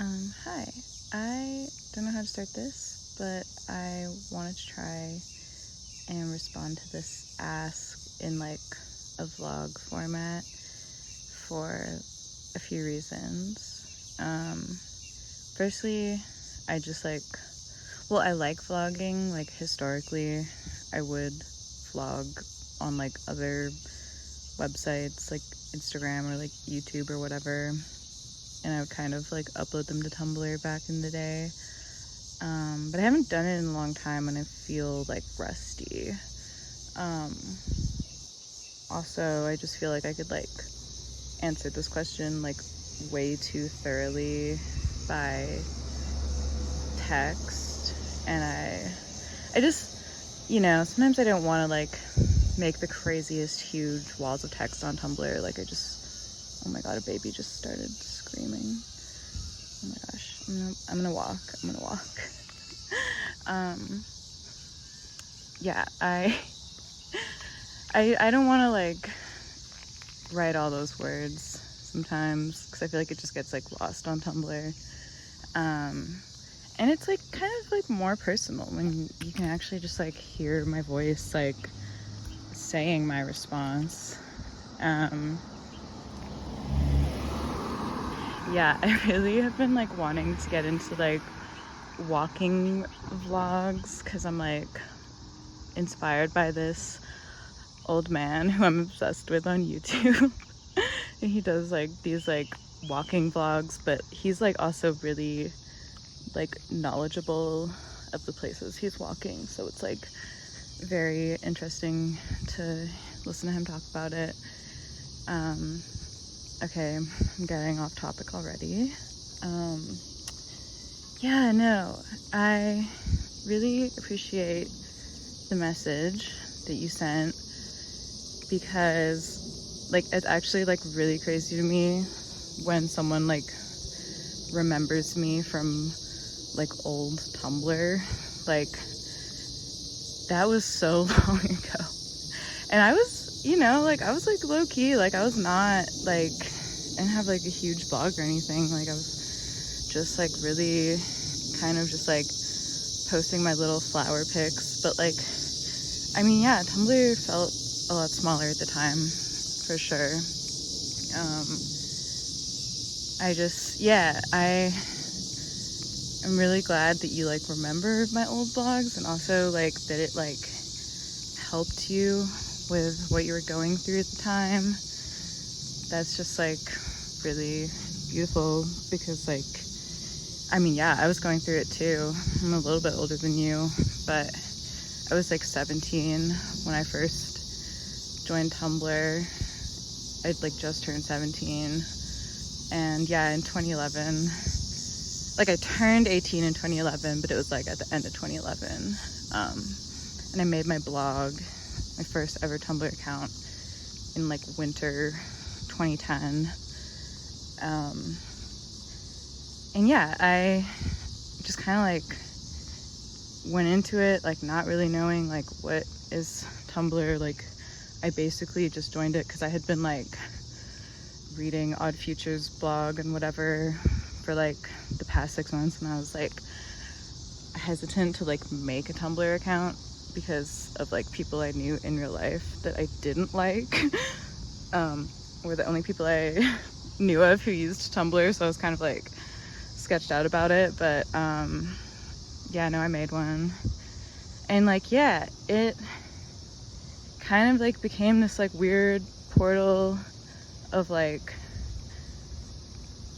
Hi. I don't know how to start this, but I wanted to try and respond to this ask in like a vlog format for a few reasons. Firstly, I just I like vlogging. Like historically, I would vlog on like other websites like Instagram or like YouTube or whatever, and I would kind of like upload them to Tumblr back in the day. But I haven't done it in a long time and I feel like rusty. Um, Also, I just feel like I could like answer this question like way too thoroughly by text, and I just, sometimes I don't want to like make the craziest huge walls of text on Tumblr. Like oh my god, a baby just started screaming. Oh my gosh, I'm gonna walk. um yeah, I don't want to like write all those words sometimes because I feel like it just gets like lost on Tumblr. And it's like kind of like more personal when you can actually just like hear my voice like saying my response. Yeah, I really have been like wanting to get into like walking vlogs because I'm like inspired by this old man who I'm obsessed with on YouTube. And he does like these like walking vlogs, but he's like also really like knowledgeable of the places he's walking, so it's like very interesting to listen to him talk about it. Okay, I'm getting off topic already. Yeah, no, I really appreciate the message that you sent because like it's actually like really crazy to me when someone like remembers me from like old Tumblr. Like that was so long ago, and I was like low key, like I was not like, I didn't have like a huge blog or anything. Like I was just like really kind of just like posting my little flower pics, but like I mean, yeah, Tumblr felt a lot smaller at the time for sure. I'm really glad that you like remember my old blogs, and also like that it like helped you with what you were going through at the time. That's just like really beautiful because like, I mean, yeah, I was going through it too. I'm a little bit older than you, but I was like 17 when I first joined Tumblr. I'd like just turned 17. And yeah, in 2011, like I turned 18 in 2011, but it was like at the end of 2011. And I made my blog, my first ever Tumblr account, in like winter 2010. And yeah, I just kind of like went into it like not really knowing like what is Tumblr. Like I basically just joined it because I had been like reading Odd Future's blog and whatever for like the past 6 months, and I was like hesitant to like make a Tumblr account because of like people I knew in real life that I didn't like. Were the only people I knew of who used Tumblr, so I was kind of like sketched out about it. But yeah, no, I made one, and like yeah, it kind of like became this like weird portal of like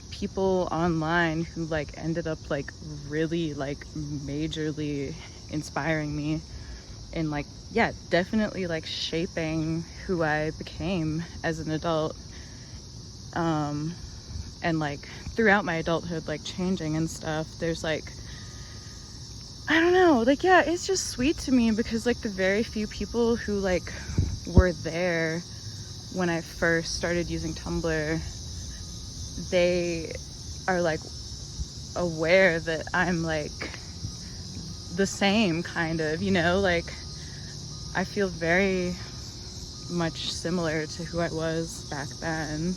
people online who like ended up like really like majorly inspiring me and like yeah, definitely like shaping who I became as an adult, and like throughout my adulthood, like changing and stuff. There's like, I don't know, like yeah, it's just sweet to me because like the very few people who like were there when I first started using Tumblr, they are like aware that I'm like the same kind of, like I feel very much similar to who I was back then.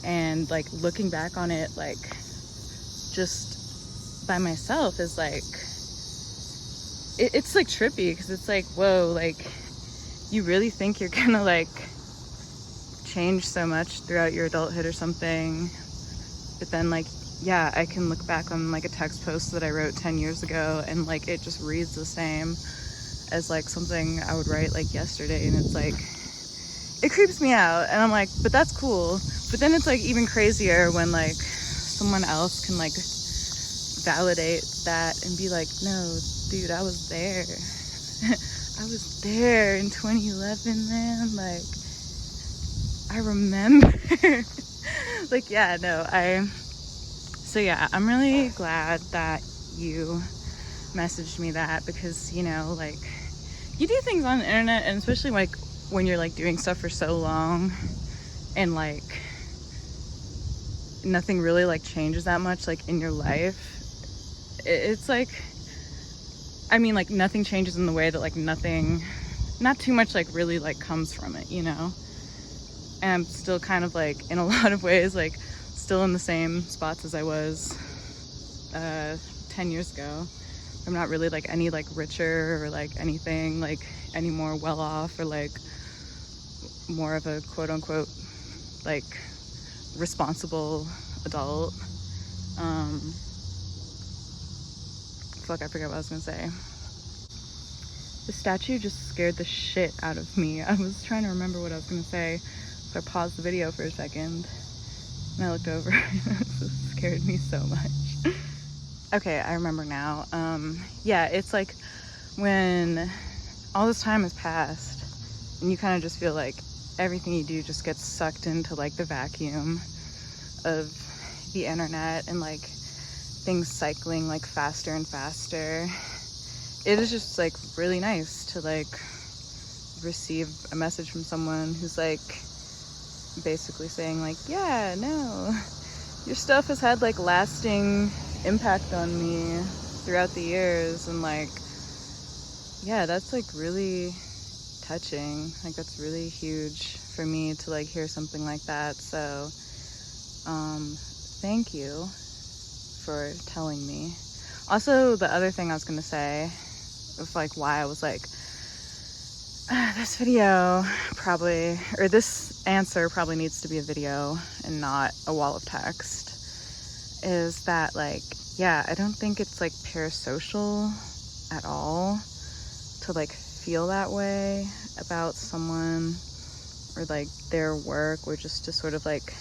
And like looking back on it, like just by myself is like, it's like trippy, because it's like, whoa, like you really think you're gonna like change so much throughout your adulthood or something, but then like, yeah, I can look back on like a text post that I wrote 10 years ago and like it just reads the same as like something I would write like yesterday, and it's like, it creeps me out, and I'm like, but that's cool. But then it's like even crazier when like someone else can like validate that and be like, no dude, I was there. I was there in 2011, man. Like, I remember. Like, yeah, no, so yeah, I'm really glad that you messaged me that, because, you know, like, you do things on the internet, and especially like when you're like doing stuff for so long and like nothing really like changes that much like in your life, it's like, I mean, like nothing changes in the way that like not too much like really like comes from it, you know? And I'm still kind of like, in a lot of ways, like still in the same spots as I was 10 years ago. I'm not really like any like richer or like anything like any more well off or like more of a quote unquote like responsible adult. Fuck, I forgot what I was gonna say. The statue just scared the shit out of me. I was trying to remember what I was gonna say, so I paused the video for a second and I looked over and it just scared me so much. Okay, I remember now. Yeah, it's like when all this time has passed and you kind of just feel like everything you do just gets sucked into like the vacuum of the internet and like things cycling like faster and faster. It is just like really nice to like receive a message from someone who's like basically saying like, yeah, no, your stuff has had like lasting impact on me throughout the years, and like, yeah, that's like really touching. Like, that's really huge for me to like hear something like that. So thank you for telling me. Also, the other thing I was gonna say of like why I was like, this video probably, or this answer probably needs to be a video and not a wall of text, is that like, yeah, I don't think it's like parasocial at all to like feel that way about someone or like their work, or just to sort of like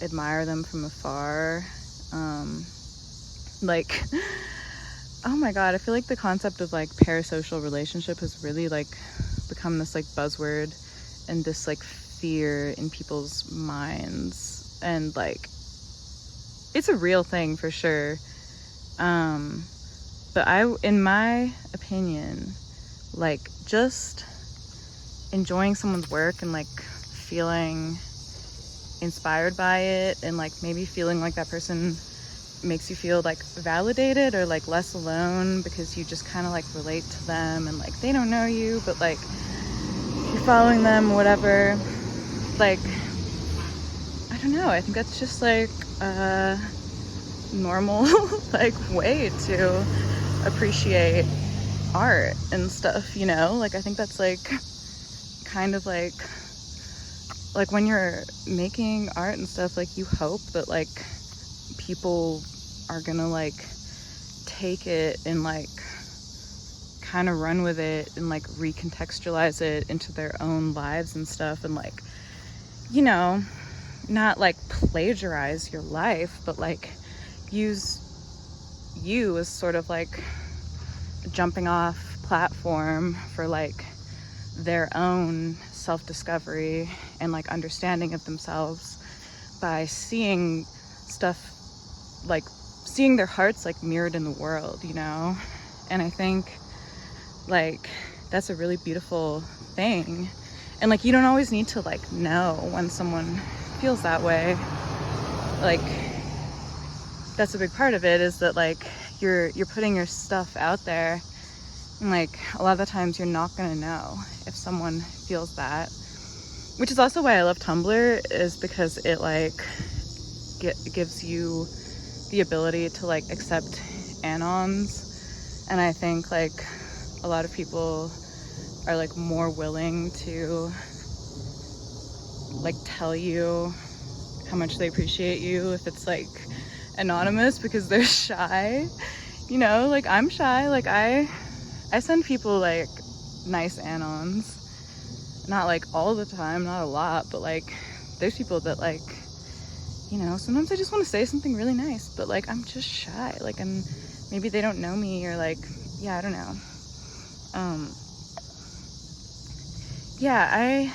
admire them from afar. Like, oh my god, I feel like the concept of like parasocial relationship has really like become this like buzzword and this like fear in people's minds, and like it's a real thing for sure. But in my opinion, like just enjoying someone's work and like feeling inspired by it, and like maybe feeling like that person makes you feel like validated or like less alone, because you just kind of like relate to them, and like they don't know you, but like you're following them, whatever. Like, I don't know, I think that's just like a normal like way to appreciate art and stuff, you know? Like, I think that's like kind of like when you're making art and stuff, like you hope that like people are gonna like take it and like kind of run with it and like recontextualize it into their own lives and stuff, and like, you know, not like plagiarize your life, but like use you as sort of like a jumping off platform for like their own self-discovery and like understanding of themselves by seeing stuff, like seeing their hearts like mirrored in the world, you know? And I think like that's a really beautiful thing. And like you don't always need to like know when someone feels that way. Like that's a big part of it, is that like you're putting your stuff out there, and like a lot of the times you're not gonna know if someone feels that, which is also why I love Tumblr, is because it like gives you the ability to like accept anons. And I think like a lot of people are like more willing to like tell you how much they appreciate you if it's like anonymous, because they're shy, you know. Like I'm shy. Like I send people like nice anons, not like all the time, not a lot, but like there's people that like, you know, sometimes I just want to say something really nice, but like I'm just shy, like, and maybe they don't know me, or like, yeah, I don't know. Yeah,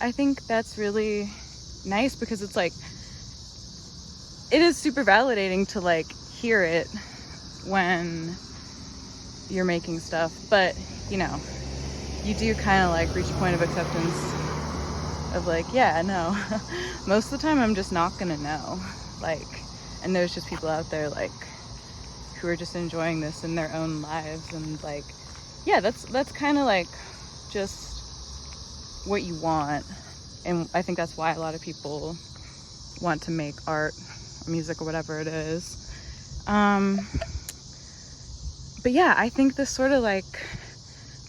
I think that's really nice, because it's like, it is super validating to like hear it when you're making stuff, but you know, you do kind of like reach a point of acceptance of like, yeah, no, most of the time I'm just not gonna know, like, and there's just people out there like who are just enjoying this in their own lives, and like, yeah, that's kind of like just what you want. And I think that's why a lot of people want to make art or music or whatever it is. But yeah, I think this sort of like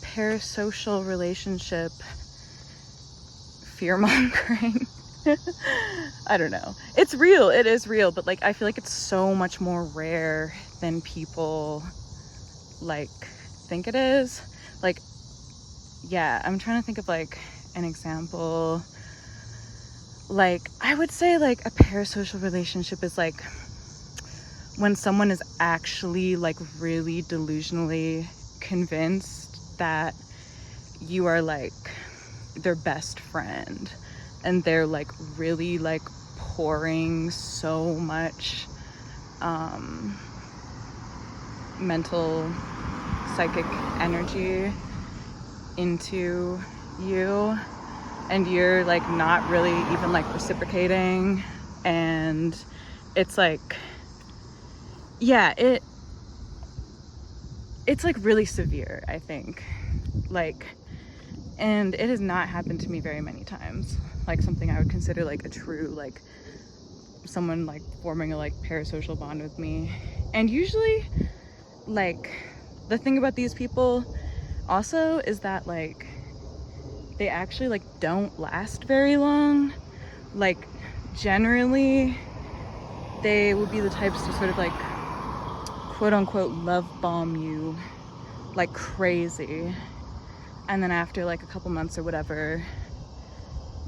parasocial relationship fear mongering, I don't know, it's real, it is real, but like I feel like it's so much more rare than people like think it is. Like, yeah, I'm trying to think of like an example. Like I would say like a parasocial relationship is like when someone is actually like really delusionally convinced that you are like their best friend, and they're like really like pouring so much mental psychic energy into you, and you're like not really even like reciprocating, and it's like, yeah, it's like really severe, I think, like, and it has not happened to me very many times, like something I would consider like a true like someone like forming a like parasocial bond with me. And usually like the thing about these people also is that like they actually like don't last very long. Like generally they would be the types to sort of like quote unquote love bomb you like crazy, and then after like a couple months or whatever,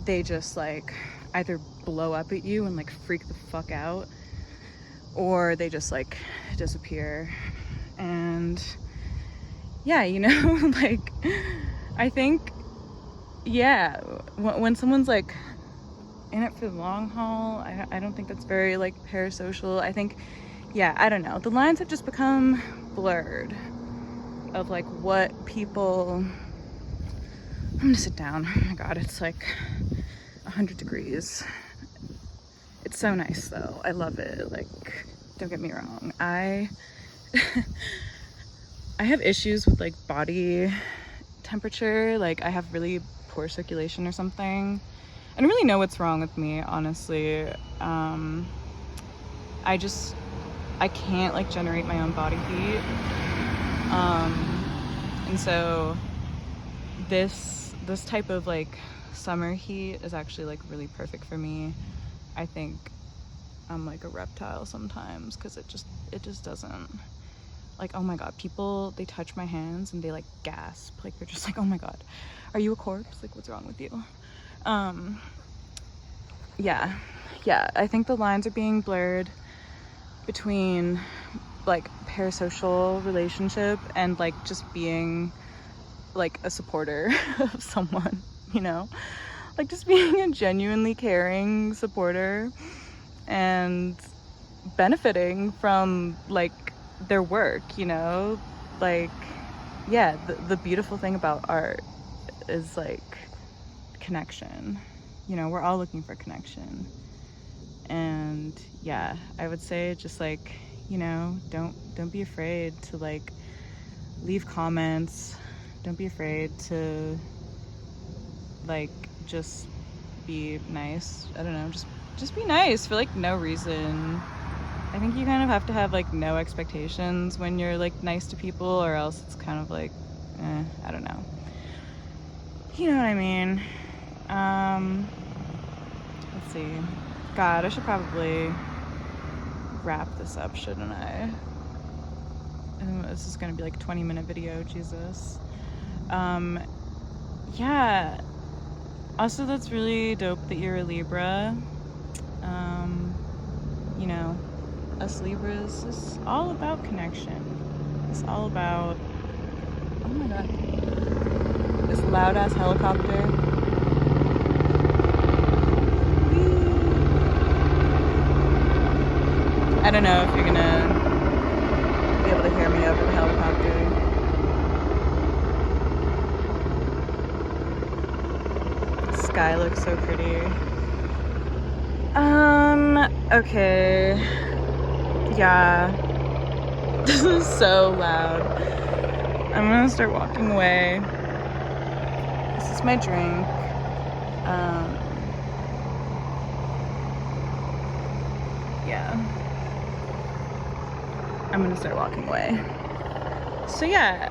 they just like either blow up at you and like freak the fuck out, or they just like disappear. And yeah, you know, like I think, yeah, when someone's like in it for the long haul, I don't think that's very like parasocial. I think, yeah, I don't know, the lines have just become blurred of like what people, I'm gonna sit down, oh my god, it's like 100 degrees. It's so nice though, I love it, like don't get me wrong, I have issues with like body temperature, like I have really poor circulation or something. I don't really know what's wrong with me, honestly. I can't like generate my own body heat, and so this type of like summer heat is actually like really perfect for me. I think I'm like a reptile sometimes, because it just doesn't, like, oh my god, people, they touch my hands and they like gasp, like they're just like, oh my god, are you a corpse, like what's wrong with you? Yeah, I think the lines are being blurred between like parasocial relationship and like just being like a supporter of someone, you know, like just being a genuinely caring supporter and benefiting from like their work, you know. Like, yeah, the beautiful thing about art is like connection, you know, we're all looking for connection. And yeah, I would say just like, you know, don't be afraid to like leave comments, don't be afraid to like just be nice, I don't know, just be nice for like no reason. I think you kind of have to have like no expectations when you're like nice to people, or else it's kind of like, I don't know. You know what I mean? Let's see. God, I should probably wrap this up, shouldn't I? This is gonna be like a 20-minute video, Jesus. Yeah. Also, that's really dope that you're a Libra. You know, us Libras, it's all about connection. It's all about, oh my God, this loud ass helicopter. I don't know if you're gonna be able to hear me over the helicopter. The sky looks so pretty. Okay. Yeah. This is so loud. I'm gonna start walking away. This is my drink. Yeah. I'm gonna start walking away. So yeah,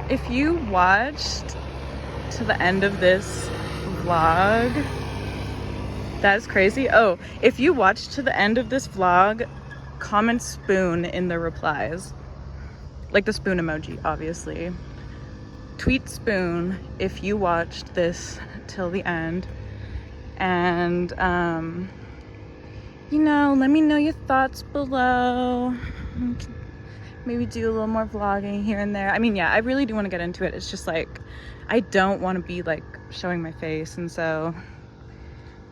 if you watched to the end of this vlog, that's crazy. Oh, if you watched to the end of this vlog, comment spoon in the replies. Like the spoon emoji, obviously. Tweet spoon if you watched this till the end. And, you know, let me know your thoughts below. Maybe do a little more vlogging here and there. I mean, yeah, I really do want to get into it. It's just like, I don't want to be like showing my face, and so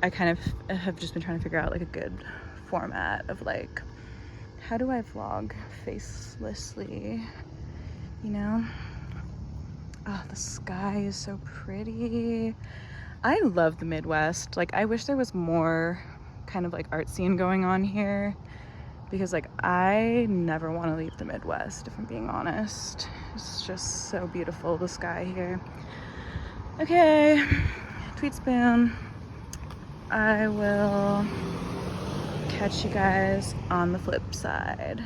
I kind of have just been trying to figure out like a good format of like, how do I vlog facelessly, you know? Oh, the sky is so pretty. I love the Midwest. Like, I wish there was more kind of like art scene going on here, because like I never want to leave the Midwest, if I'm being honest. It's just so beautiful, the sky here. Okay, tweet spoon. I will catch you guys on the flip side.